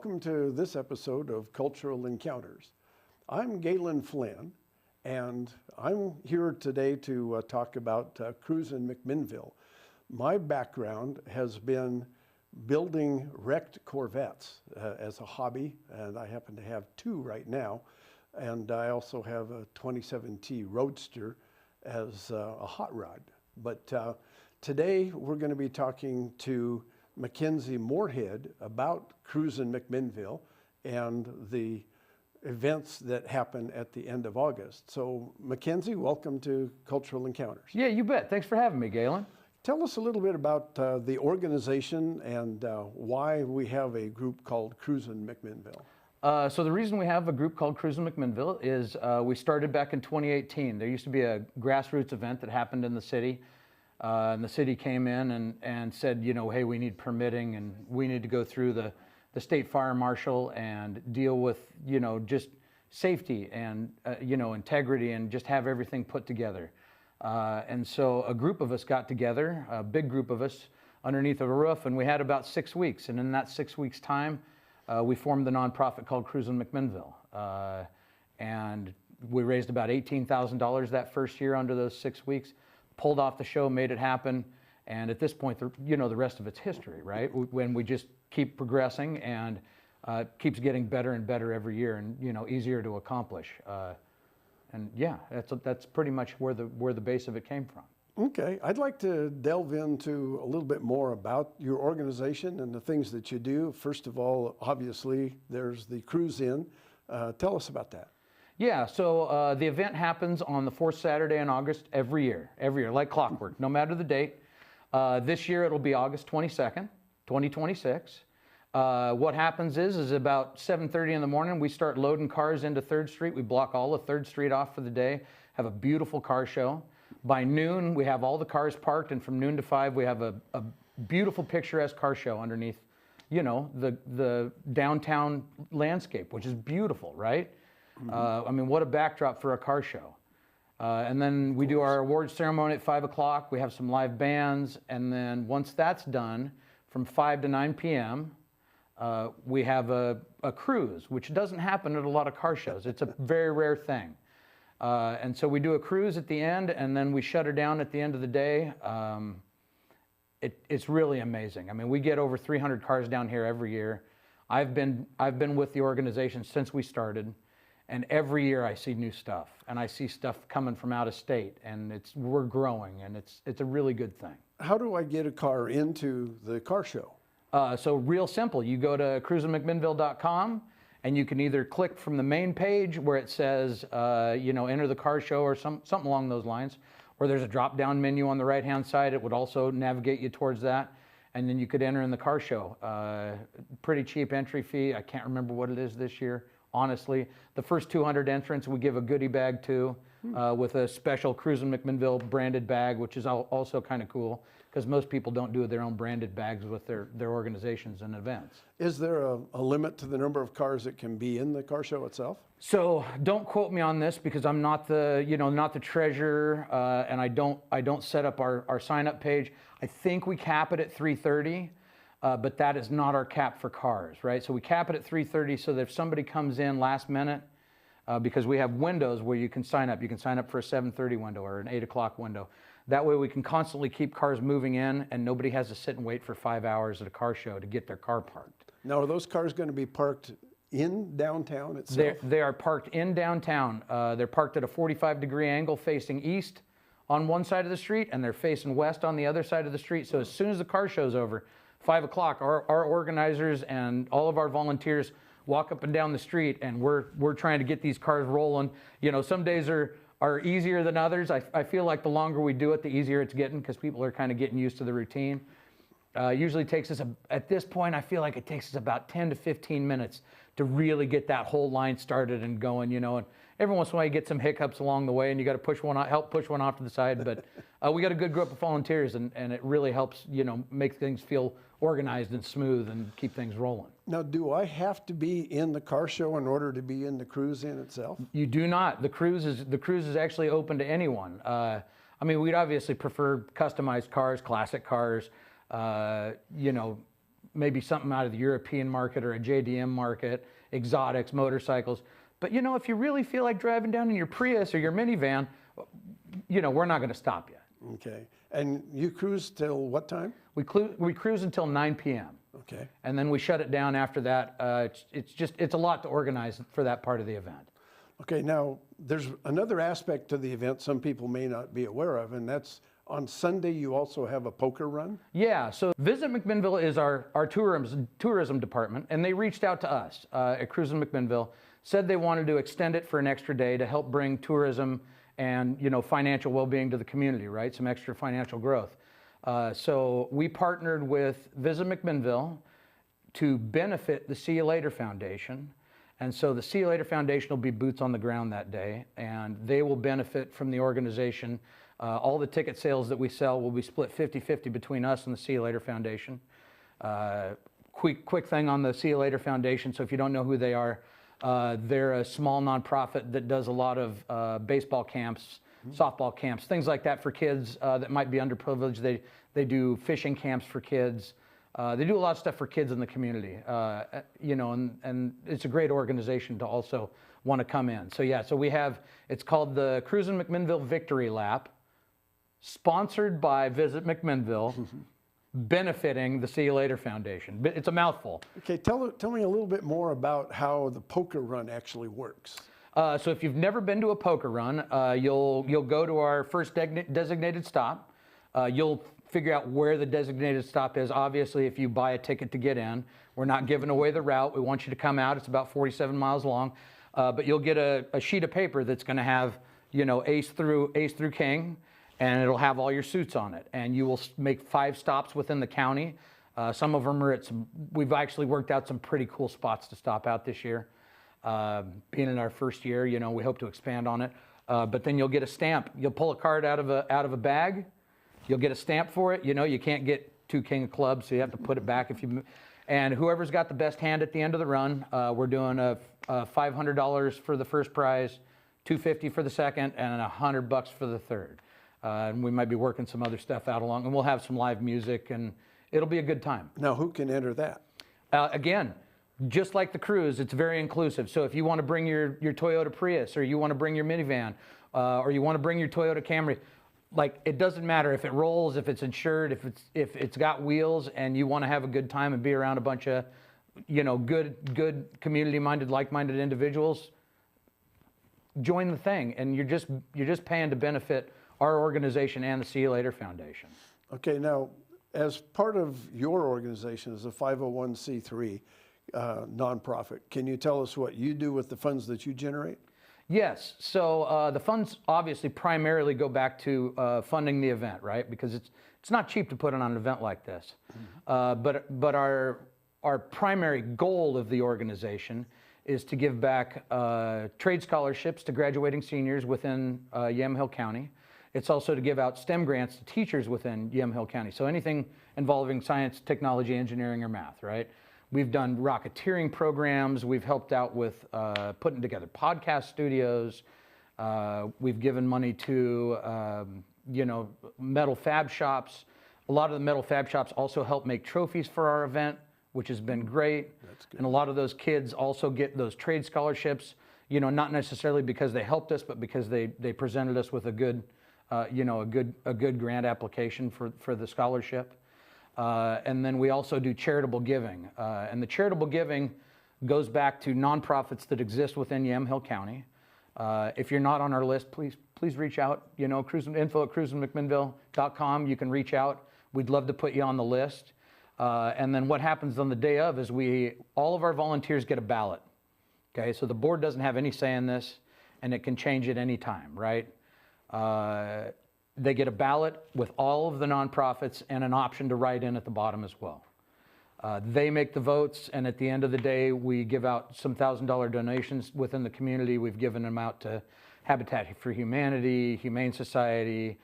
welcome to this episode of Cultural Encounters. I'm Galen Flinn, and I'm here today to talk about Cruising McMinnville. My background has been building wrecked Corvettes as a hobby, and I happen to have two right now. And I also have a 27T Roadster as a hot rod. But today we're going to be talking to Mckenzie Moorhead about Cruising McMinnville and the events that happen at the end of August. So Mckenzie, welcome to Cultural Encounters. Yeah, you bet. Thanks for having me, Galen. Tell us a little bit about the organization and why we have a group called Cruising McMinnville. So the reason we have a group called Cruising McMinnville is we started back in 2018. There used to be a grassroots event that happened in the city. And the city came in and said, you know, hey, we need permitting and we need to go through the state fire marshal and deal with, you know, just safety and, you know, integrity and just have everything put together. And so a group of us got together, a big group of us underneath a roof, and we had about 6 weeks. And in that 6 weeks time, we formed the nonprofit called Cruising McMinnville. And we raised about $18,000 that first year under those 6 weeks. Pulled off the show, made it happen, and at this point, you know, the rest of it's history, right? When we just keep progressing and keeps getting better and better every year, and you know, easier to accomplish. And yeah, that's pretty much where the base of it came from. Okay, I'd like to delve into a little bit more about your organization and the things that you do. First of all, obviously, there's the Cruise In. Tell us about that. Yeah, so the event happens on the fourth Saturday in August every year, like clockwork, no matter the date. This year it'll be August 22nd, 2026. What happens is about 7:30 in the morning, we start loading cars into 3rd Street. We block all of 3rd Street off for the day, have a beautiful car show. By noon, we have all the cars parked, and from noon to 5, we have a beautiful picturesque car show underneath, you know, the downtown landscape, which is beautiful, right? I mean, what a backdrop for a car show. And then we do our awards ceremony at 5 o'clock. We have some live bands. And then once that's done, from 5 to 9 p.m., we have a cruise, which doesn't happen at a lot of car shows. It's a very rare thing. And so we do a cruise at the end, and then we shut her down at the end of the day. It's really amazing. I mean, we get over 300 cars down here every year. I've been with the organization since we started. And every year I see new stuff, and I see stuff coming from out of state, and we're growing, and it's a really good thing. How do I get a car into the car show? So real simple. You go to cruisingmcminnville.com, and you can either click from the main page where it says, you know, enter the car show or something along those lines, or there's a drop-down menu on the right-hand side. It would also navigate you towards that, and then you could enter in the car show. Pretty cheap entry fee. I can't remember what it is this year. Honestly, the first 200 entrants we give a goodie bag to with a special Cruising McMinnville branded bag, which is also kind of cool because most people don't do their own branded bags with their organizations and events. Is there a limit to the number of cars that can be in the car show itself? So don't quote me on this because I'm not the treasurer, and I don't set up our sign up page. I think we cap it at 330. But that is not our cap for cars, right? So we cap it at 330 so that if somebody comes in last minute, because we have windows where you can sign up. You can sign up for a 7:30 window or an 8 o'clock window. That way we can constantly keep cars moving in and nobody has to sit and wait for 5 hours at a car show to get their car parked. Now, are those cars going to be parked in downtown itself? They are parked in downtown. They're parked at a 45-degree angle facing east on one side of the street, and they're facing west on the other side of the street. So as soon as the car show's over, 5 o'clock, our organizers and all of our volunteers walk up and down the street, and we're trying to get these cars rolling. You know, some days are easier than others. I feel like the longer we do it, the easier it's getting because people are kind of getting used to the routine. Usually takes us, at this point, I feel like it takes us about 10 to 15 minutes to really get that whole line started and going, you know, and every once in a while you get some hiccups along the way and you got to help push one off to the side. But we got a good group of volunteers and it really helps, you know, make things feel organized and smooth and keep things rolling. Now, do I have to be in the car show in order to be in the Cruise In itself? You do not. The cruise is actually open to anyone. I mean, we'd obviously prefer customized cars, classic cars, you know, maybe something out of the European market or a JDM market, exotics, motorcycles. But you know, if you really feel like driving down in your Prius or your minivan, you know, we're not going to stop you. Okay. And you cruise till what time? We cruise until 9 p.m. Okay. And then we shut it down after that. It's a lot to organize for that part of the event. Okay, now there's another aspect to the event some people may not be aware of, and that's on Sunday you also have a poker run? Yeah, so Visit McMinnville is our tourism department, and they reached out to us at Cruising McMinnville, said they wanted to extend it for an extra day to help bring tourism and, you know, financial well-being to the community, right? Some extra financial growth. So we partnered with Visit McMinnville to benefit the See You Later Foundation. And so the See You Later Foundation will be boots on the ground that day, and they will benefit from the organization. All the ticket sales that we sell will be split 50-50 between us and the See You Later Foundation. Quick thing on the See You Later Foundation, so if you don't know who they are, they're a small nonprofit that does a lot of baseball camps, softball camps, things like that for kids that might be underprivileged. They do fishing camps for kids. They do a lot of stuff for kids in the community, you know, and it's a great organization to also want to come in. So yeah, so we have, it's called the Cruising McMinnville Victory Lap, sponsored by Visit McMinnville, benefiting the See You Later Foundation. It's a mouthful. Okay, tell me a little bit more about how the poker run actually works. So if you've never been to a poker run, you'll go to our first designated stop. You'll figure out where the designated stop is. Obviously, if you buy a ticket to get in, we're not giving away the route. We want you to come out. It's about 47 miles long, but you'll get a sheet of paper that's going to have, you know, ace through king, and it'll have all your suits on it. And you will make 5 stops within the county. Some of them are at we've actually worked out some pretty cool spots to stop out this year. Being in our first year, you know, we hope to expand on it. But then you'll get a stamp. You'll pull a card out of a bag. You'll get a stamp for it. You know, you can't get 2 king of clubs, so you have to put it back if you. And whoever's got the best hand at the end of the run, we're doing a $500 for the first prize, $250 for the second, and $100 for the third. And we might be working some other stuff out along, and we'll have some live music, and it'll be a good time. Now, who can enter that? Again, just like the cruise, it's very inclusive. So if you want to bring your Toyota Prius, or you want to bring your minivan, or you want to bring your Toyota Camry, like, it doesn't matter if it rolls, if it's insured, if it's got wheels, and you want to have a good time and be around a bunch of, you know, good community-minded, like-minded individuals, join the thing, and you're just paying to benefit our organization and the See You Later Foundation. Okay, now, as part of your organization as a 501c3 nonprofit, can you tell us what you do with the funds that you generate? Yes, so the funds obviously primarily go back to funding the event, right? Because it's not cheap to put on an event like this. But our primary goal of the organization is to give back trade scholarships to graduating seniors within Yamhill County. It's also to give out STEM grants to teachers within Yamhill County. So anything involving science, technology, engineering, or math, right? We've done rocketeering programs. We've helped out with putting together podcast studios. We've given money to, you know, metal fab shops. A lot of the metal fab shops also help make trophies for our event, which has been great. That's good. And a lot of those kids also get those trade scholarships, you know, not necessarily because they helped us, but because they presented us with a good, you know, a good grant application for the scholarship. And then we also do charitable giving. And the charitable giving goes back to nonprofits that exist within Yamhill County. If you're not on our list, please reach out. You know, info@cruisingmcminnville.com. You can reach out. We'd love to put you on the list. And then what happens on the day of is all of our volunteers get a ballot. Okay, so the board doesn't have any say in this, and it can change at any time, right? They get a ballot with all of the nonprofits and an option to write in at the bottom as well. They make the votes, and at the end of the day, we give out some $1,000 donations within the community. We've given them out to Habitat for Humanity, Humane Society,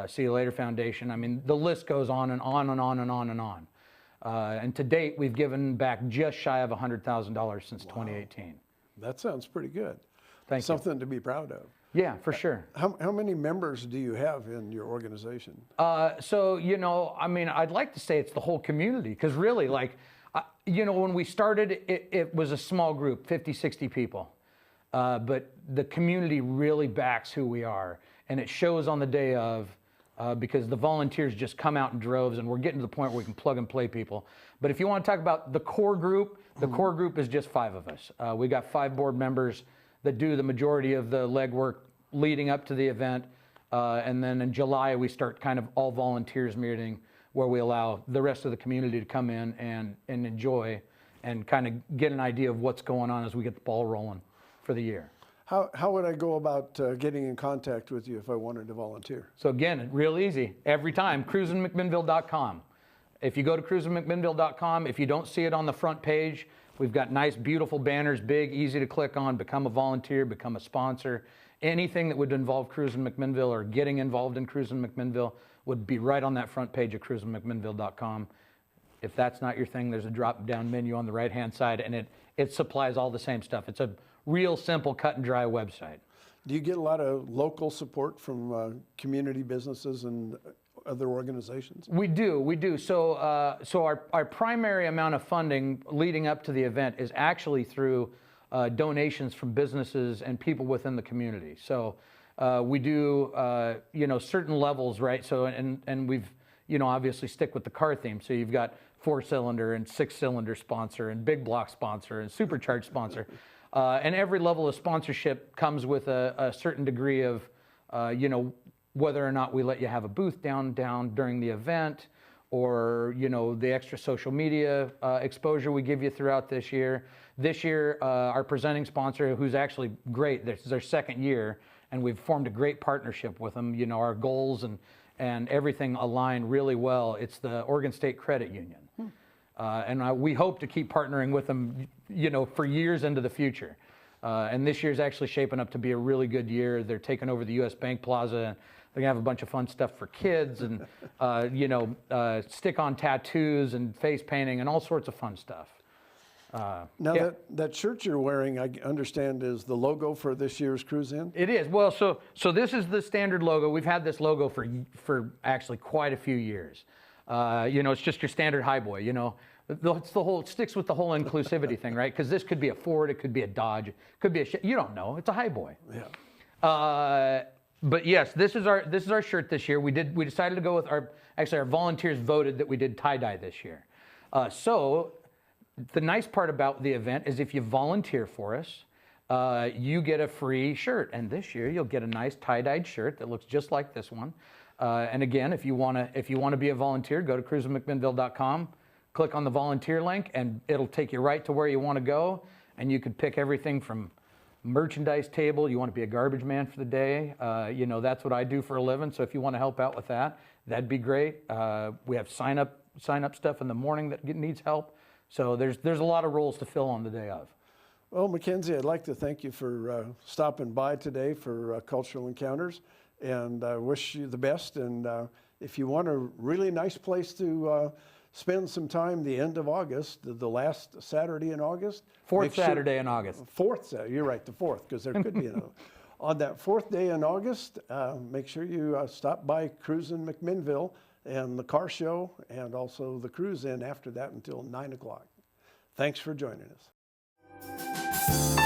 See You Later Foundation. I mean, the list goes on and on and on and on and on. And to date, we've given back just shy of $100,000 since 2018. That sounds pretty good. Thank you. Something to be proud of. Yeah, for sure. How many members do you have in your organization? So, you know, I mean, I'd like to say it's the whole community, because really, like, you know, when we started, it was a small group, 50, 60 people. But the community really backs who we are, and it shows on the day of, because the volunteers just come out in droves, and we're getting to the point where we can plug and play people. But if you want to talk about the core group, the core group is just 5 of us. We got 5 board members that do the majority of the legwork leading up to the event. And then in July, we start kind of all volunteers meeting, where we allow the rest of the community to come in and enjoy and kind of get an idea of what's going on as we get the ball rolling for the year. How would I go about getting in contact with you if I wanted to volunteer? So again, real easy. Every time, cruisingmcminnville.com. If you go to cruisingmcminnville.com, if you don't see it on the front page, we've got nice, beautiful banners, big, easy to click on, become a volunteer, become a sponsor. Anything that would involve Cruising McMinnville or getting involved in Cruising McMinnville would be right on that front page of cruisingmcminnville.com. If that's not your thing, there's a drop-down menu on the right-hand side, and it supplies all the same stuff. It's a real simple, cut and dry website. Do you get a lot of local support from community businesses and other organizations? We do. So our primary amount of funding leading up to the event is actually through donations from businesses and people within the community. So we do, you know, certain levels, right? So, and we've, you know, obviously stick with the car theme. So you've got 4-cylinder and 6-cylinder sponsor and big block sponsor and supercharged sponsor. And every level of sponsorship comes with a certain degree of, you know, whether or not we let you have a booth down during the event, or, you know, the extra social media exposure we give you throughout this year. This year, our presenting sponsor, who's actually great, this is our 2nd year, and we've formed a great partnership with them. You know, our goals and everything align really well. It's the Oregon State Credit Union. And we hope to keep partnering with them, you know, for years into the future. And this year's actually shaping up to be a really good year. They're taking over the U.S. Bank Plaza. And they're gonna have a bunch of fun stuff for kids, and you know, stick-on tattoos and face painting and all sorts of fun stuff. Now yeah. that shirt you're wearing, I understand, is the logo for this year's Cruise In? It is. Well, so this is the standard logo. We've had this logo for actually quite a few years. You know, it's just your standard highboy, you know. It sticks with the whole inclusivity thing, right? Because this could be a Ford, it could be a Dodge, it could be you don't know. It's a highboy. Yeah. But yes, this is our shirt this year. We decided to go with our volunteers voted that we did tie-dye this year. So the nice part about the event is if you volunteer for us, you get a free shirt. And this year you'll get a nice tie-dyed shirt that looks just like this one. And again, if you want to be a volunteer, go to cruisingmcminnville.com, click on the volunteer link, and it'll take you right to where you want to go. And you can pick everything from merchandise table. You want to be a garbage man for the day. You know, that's what I do for a living. So if you want to help out with that, that'd be great. We have sign up stuff in the morning that needs help. So there's a lot of roles to fill on the day of. Well, Mckenzie, I'd like to thank you for stopping by today for Cultural Encounters, and I wish you the best. And if you want a really nice place to spend some time the end of August, the last Saturday in August. Fourth Saturday in August. You're right, the 4th, because there could be another. On that 4th day in August, make sure you stop by Cruising McMinnville and the car show, and also the Cruise In after that until 9 o'clock. Thanks for joining us.